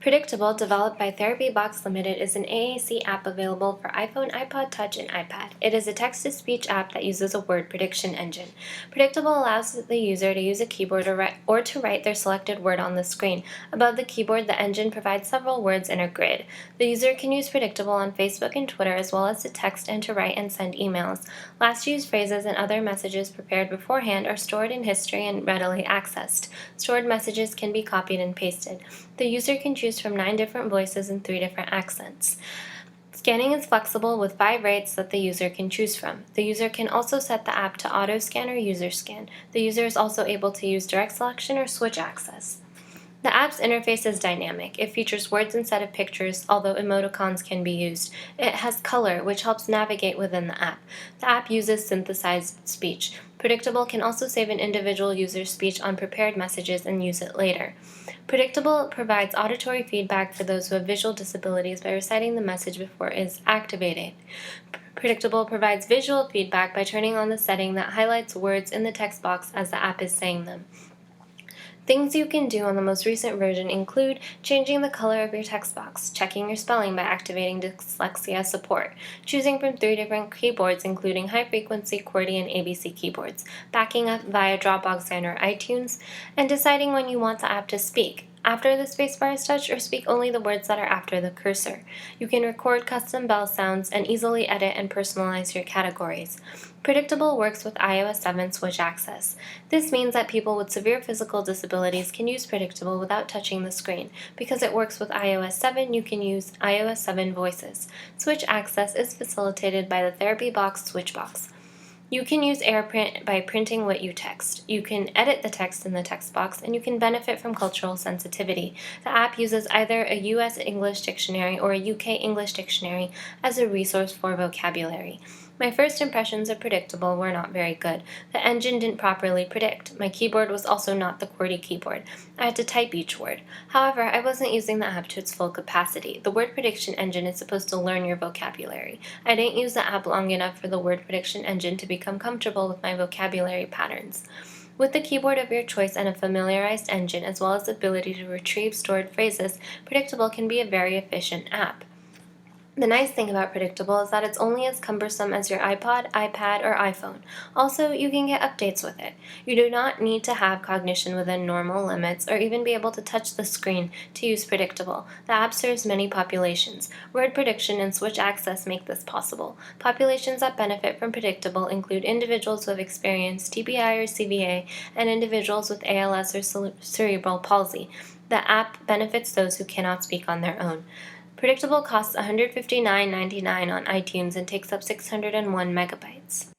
PredictAble, developed by Therapy Box Limited, is an AAC app available for iPhone, iPod Touch, and iPad. It is a text-to-speech app that uses a word prediction engine. PredictAble allows the user to use a keyboard or to write their selected word on the screen. Above the keyboard, the engine provides several words in a grid. The user can use PredictAble on Facebook and Twitter, as well as to text and to write and send emails. Last-used phrases and other messages prepared beforehand are stored in history and readily accessed. Stored messages can be copied and pasted. The user can choose from 9 different voices and 3 different accents. Scanning is flexible with 5 rates that the user can choose from. The user can also set the app to auto scan or user scan. The user is also able to use direct selection or switch access. The app's interface is dynamic. It features words instead of pictures, although emoticons can be used. It has color, which helps navigate within the app. The app uses synthesized speech. PredictAble can also save an individual user's speech on prepared messages and use it later. PredictAble provides auditory feedback for those who have visual disabilities by reciting the message before it is activated. PredictAble provides visual feedback by turning on the setting that highlights words in the text box as the app is saying them. Things you can do on the most recent version include changing the color of your text box, checking your spelling by activating dyslexia support, choosing from 3 different keyboards including high-frequency, QWERTY, and ABC keyboards, backing up via Dropbox and or iTunes, and deciding when you want the app to speak, after the spacebar is touched, or speak only the words that are after the cursor. You can record custom bell sounds and easily edit and personalize your categories. PredictAble works with iOS 7 switch access. This means that people with severe physical disabilities can use PredictAble without touching the screen. Because it works with iOS 7, you can use iOS 7 voices. Switch access is facilitated by the Therapy Box switch box. You can use AirPrint by printing what you text. You can edit the text in the text box, and you can benefit from cultural sensitivity. The app uses either a US English dictionary or a UK English dictionary as a resource for vocabulary. My first impressions of PredictAble were not very good. The engine didn't properly predict. My keyboard was also not the QWERTY keyboard. I had to type each word. However, I wasn't using the app to its full capacity. The word prediction engine is supposed to learn your vocabulary. I didn't use the app long enough for the word prediction engine to become comfortable with my vocabulary patterns. With the keyboard of your choice and a familiarized engine, as well as the ability to retrieve stored phrases, PredictAble can be a very efficient app. The nice thing about PredictAble is that it's only as cumbersome as your iPod, iPad, or iPhone. Also, you can get updates with it. You do not need to have cognition within normal limits or even be able to touch the screen to use PredictAble. The app serves many populations. Word prediction and switch access make this possible. Populations that benefit from PredictAble include individuals who have experienced TBI or CVA and individuals with ALS or cerebral palsy. The app benefits those who cannot speak on their own. PredictAble costs $159.99 on iTunes and takes up 601 megabytes.